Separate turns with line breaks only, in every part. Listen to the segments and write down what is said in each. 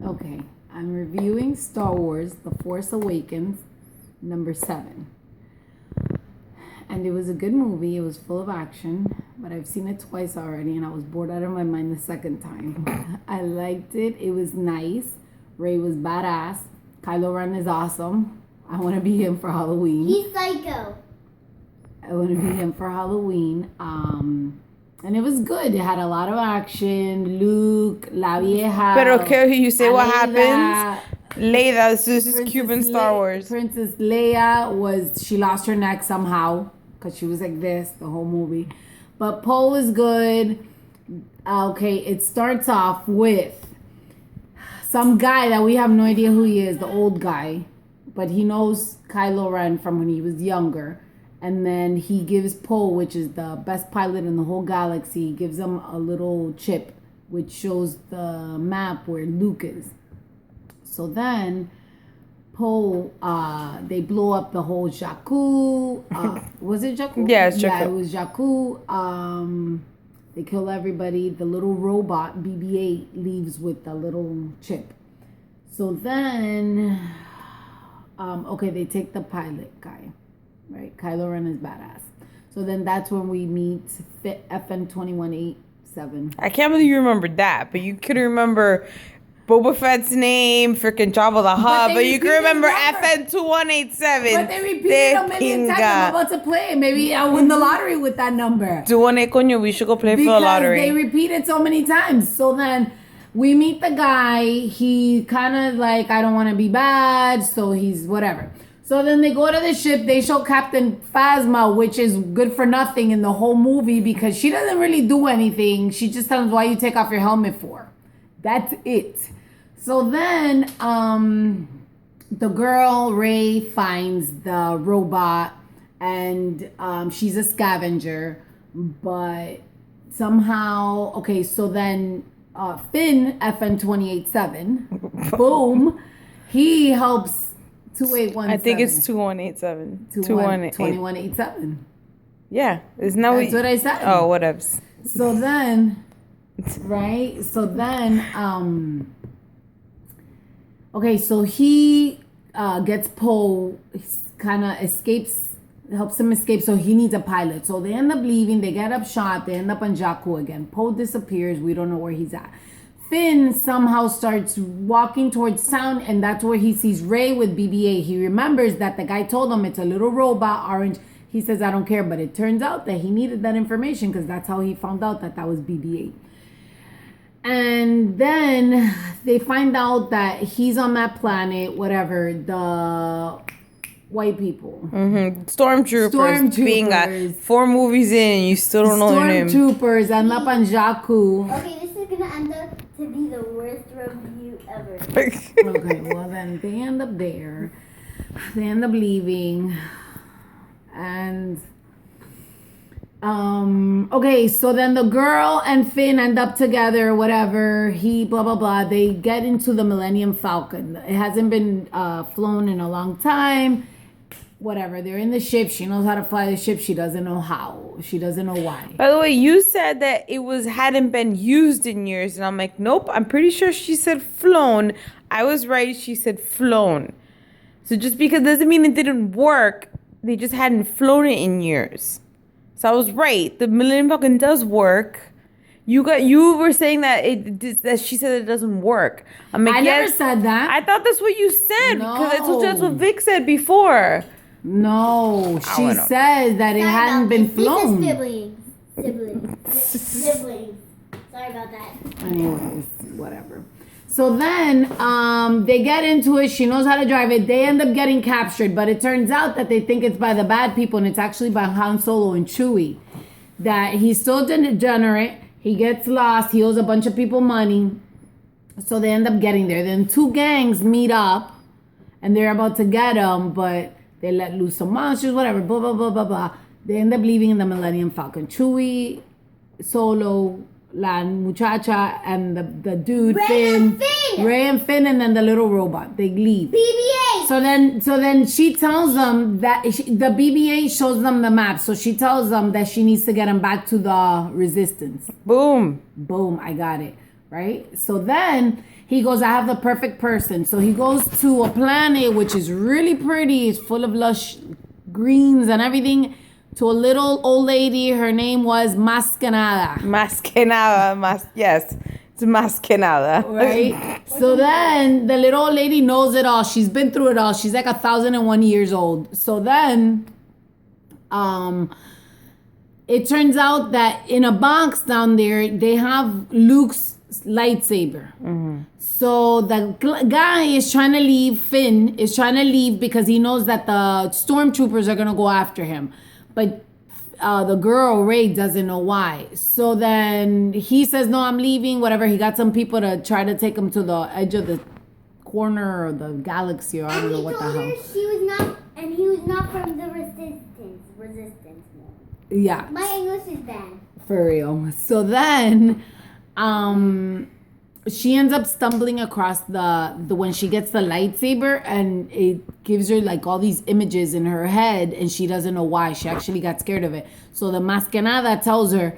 Okay, I'm reviewing Star Wars: The Force Awakens, number 7. And it was a good movie. It was full of action, but I've seen it twice already, and I was bored out of my mind the second time. I liked it. It was nice. Rey was badass. Kylo Ren is awesome. I want to be him for Halloween.
He's psycho.
I want to be him for Halloween. And it was good. It had a lot of action. Luke, La Vieja.
Pero okay, you say what happens? Leia, this is
Princess
Cuban Star Wars.
Princess Leia she lost her neck somehow because she was like this the whole movie. But Poe was good. Okay, it starts off with some guy that we have no idea who he is, the old guy. But he knows Kylo Ren from when he was younger. And then he gives Poe, which is the best pilot in the whole galaxy, he gives him a little chip which shows the map where Luke is. So then Poe, they blow up the whole Jakku. Was it Jakku?
Yeah, it's Jakku.
Yeah, it was Jakku. They kill everybody. The little robot, BB-8, leaves with the little chip. So then, they take the pilot guy. Right, Kylo Ren is badass. So then that's when we meet FN 2187.
I can't believe you remembered that, but you couldn't remember Boba Fett's name, freaking Jabba the Hutt, but you can remember FN 2187.
But they repeated it a million times. I'm about to play it. Maybe I'll win the lottery with that number.
We should go play for the lottery.
They repeat it so mmany times. So then we meet the guy. He kind of like, I don't want to be bad, so he's whatever. So then they go to the ship. They show Captain Phasma, which is good for nothing in the whole movie because she doesn't really do anything. She just tells them why you take off your helmet for. That's it. So then the girl, Rey, finds the robot and she's a scavenger. But somehow, so then Finn, FN 287, boom, he helps 2817.
I think it's 2187.
2187.
Yeah, isn't that
That's what I said.
Oh, whatevs.
So then, right? So then, so he gets Poe, kind of escapes, helps him escape. So he needs a pilot. So they end up leaving. They get shot. They end up on Jakku again. Poe disappears. We don't know where he's at. Finn somehow starts walking towards town, and that's where he sees Rey with BB-8. He remembers that the guy told him it's a little robot, orange. He says, I don't care, but it turns out that he needed that information because that's how he found out that was BB-8. And then they find out that he's on that planet, whatever, the white people.
Mm-hmm. Stormtroopers. Being 4 movies in, you still don't know their name.
Stormtroopers end up on Jakku.
Okay, this is going to end up to be the worst review ever.
Okay, well then they end up there. They end up leaving. And so then the girl and Finn end up together, whatever. He blah blah blah. They get into the Millennium Falcon. It hasn't been flown in a long time. Whatever, they're in the ship. She knows how to fly the ship. She doesn't know how. She doesn't know why.
By the way, you said that it hadn't been used in years, and I'm like, nope. I'm pretty sure she said flown. I was right. She said flown. So just because doesn't mean it didn't work. They just hadn't flown it in years. So I was right. The Millennium Falcon does work. You were saying that that she said it doesn't work. I'm like,
I never said that.
I thought that's what you said because that's what Vic said before.
No, she says that it hadn't been flown.
Siblings. Sorry about that.
Anyways, whatever. So then they get into it. She knows how to drive it. They end up getting captured, but it turns out that they think it's by the bad people, and it's actually by Han Solo and Chewie. That he's still degenerate. He gets lost. He owes a bunch of people money. So they end up getting there. Then 2 gangs meet up, and they're about to get him, but they let loose some monsters, whatever, blah, blah, blah, blah, blah. They end up leaving in the Millennium Falcon. Chewie, Solo, La Muchacha, and the dude, Ray and Finn, and then the little robot. They leave.
BB-8!
So then she tells them that the BB-8 shows them the map. So she tells them that she needs to get them back to the Resistance.
Boom.
I got it. Right? So then He goes, I have the perfect person. So he goes to a planet which is really pretty. It's full of lush greens and everything. To a little old lady. Her name was Más que nada.
Más que nada, yes. It's más que nada.
Right? So then the little old lady knows it all. She's been through it all. She's like 1,001 years old. So then it turns out that in a box down there, they have Luke's lightsaber. Mm-hmm. So the guy is trying to leave, Finn is trying to leave because he knows that the stormtroopers are going to go after him. But the girl, Ray, doesn't know why. So then he says, no, I'm leaving, whatever. He got some people to try to take him to the edge of the corner of the galaxy, or I don't know what the hell.
He was not from the resistance.
Yeah.
My English is bad.
For real. So then she ends up stumbling across the when she gets the lightsaber, and it gives her like all these images in her head, and she doesn't know why. She actually got scared of it. So the Más que nada tells her,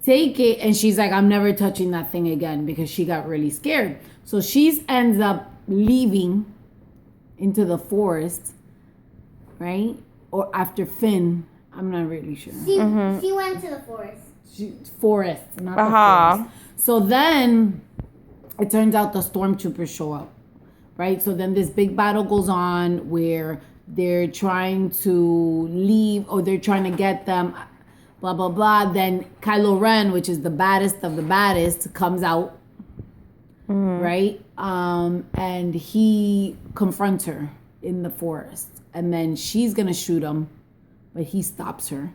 take it, and she's like, I'm never touching that thing again, because she got really scared. So she ends up leaving into the forest, right? Or after Finn, I'm not really sure.
She went to the forest.
Forest, not the forest. So then it turns out the stormtroopers show up, right? So then this big battle goes on where they're trying to leave, or they're trying to get them, blah, blah, blah. Then Kylo Ren, which is the baddest of the baddest, comes out, right? And he confronts her in the forest. And then she's going to shoot him, but he stops her.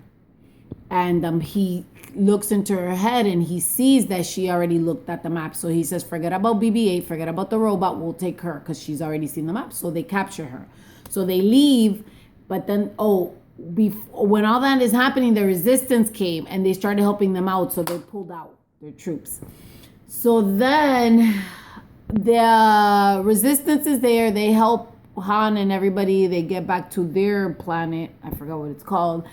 And he looks into her head, and he sees that she already looked at the map. So he says, forget about BB-8, forget about the robot, we'll take her, because she's already seen the map. So they capture her. So they leave, but then, when all that is happening, the resistance came, and they started helping them out, so they pulled out their troops. So then the resistance is there. They help Han and everybody. They get back to their planet. I forgot what it's called.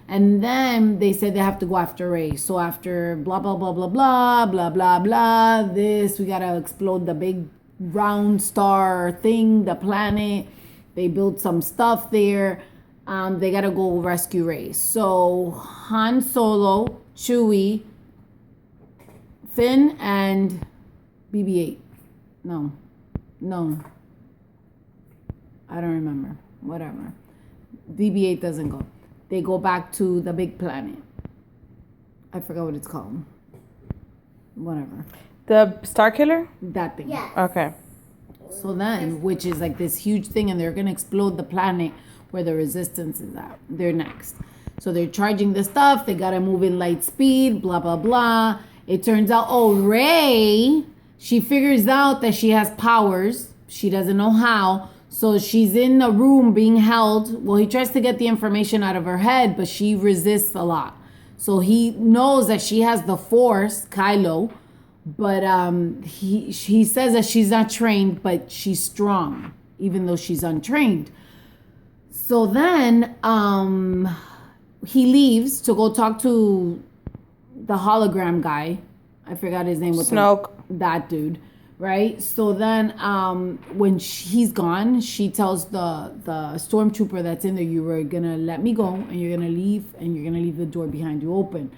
And then they said they have to go after Rey. So after blah, blah, blah, blah, blah, blah, blah, blah, we got to explode the big round star thing, the planet. They built some stuff there. They got to go rescue Rey. So Han Solo, Chewie, Finn, and BB-8. No. I don't remember. Whatever. BB-8 doesn't go. They go back to the big planet. I forgot what it's called. Whatever.
The Star Killer?
That thing.
Yes.
Okay.
So then, which is like this huge thing, and they're going to explode the planet where the resistance is at. They're next. So they're charging the stuff. They got to move in light speed, blah, blah, blah. It turns out, Rey, she figures out that she has powers. She doesn't know how. So she's in a room being held. Well, he tries to get the information out of her head, but she resists a lot. So he knows that she has the Force, Kylo, but he says that she's not trained, but she's strong, even though she's untrained. So then he leaves to go talk to the hologram guy. I forgot his name.
Snoke.
That dude. Right? So then when he's gone, she tells the stormtrooper that's in there, you were going to let me go, and you're going to leave, and you're going to leave the door behind you open.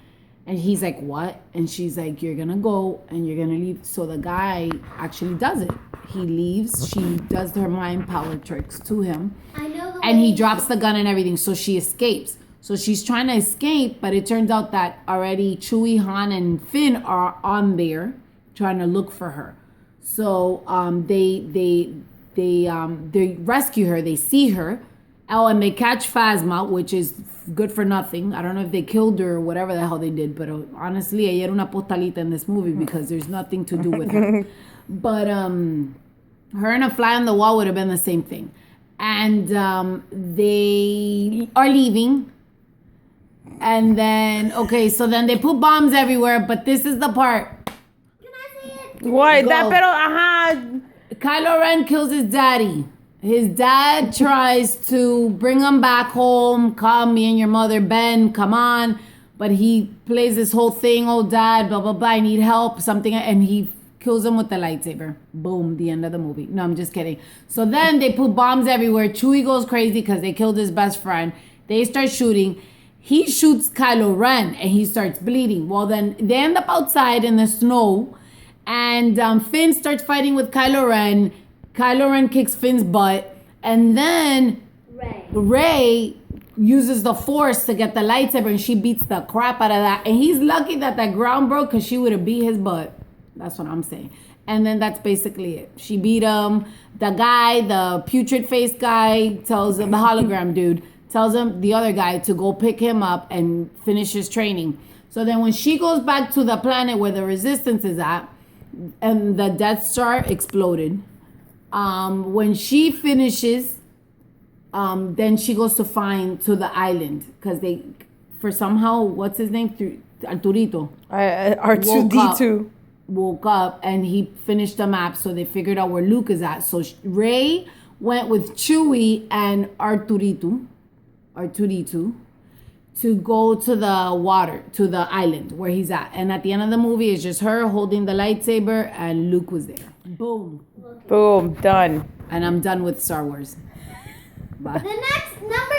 And he's like, what? And she's like, you're going to go, and you're going to leave. So the guy actually does it. He leaves. She does her mind power tricks to him. And he drops the gun and everything. So she escapes. So she's trying to escape, but it turns out that already Chewie, Han, and Finn are on there trying to look for her. So they rescue her. They see her. Oh, and they catch Phasma, which is good for nothing. I don't know if they killed her or whatever the hell they did. But honestly, ella era una postalita in this movie because there's nothing to do with her. But her and a fly on the wall would have been the same thing. And they are leaving. And then, so then they put bombs everywhere. But this is the part.
What? That pero, ajá.
Kylo Ren kills his daddy. His dad tries to bring him back home. Come, me and your mother, Ben, come on. But he plays this whole thing, oh, dad, blah, blah, blah, I need help, something. And he kills him with the lightsaber. Boom, the end of the movie. No, I'm just kidding. So then they put bombs everywhere. Chewie goes crazy because they killed his best friend. They start shooting. He shoots Kylo Ren and he starts bleeding. Well, then they end up outside in the snow, and Finn starts fighting with Kylo Ren. Kylo Ren kicks Finn's butt, and then Rey uses the Force to get the lightsaber, and she beats the crap out of that. And he's lucky that ground broke, because she would have beat his butt. That's what I'm saying. And then that's basically it. She beat him. The guy, the putrid face guy, tells him, the hologram dude, tells him, the other guy, to go pick him up and finish his training. So then when she goes back to the planet where the Resistance is at, and the Death Star exploded, when she finishes, then she goes to the island, because they, for somehow, what's his name? Arturito.
R2D2.
Woke up and he finished the map, so they figured out where Luke is at. So Rey went with Chewie and R2D2 to go to the water, to the island where he's at. And at the end of the movie, it's just her holding the lightsaber, and Luke was there. Boom.
Boom. Done.
And I'm done with Star Wars. Bye.
The next number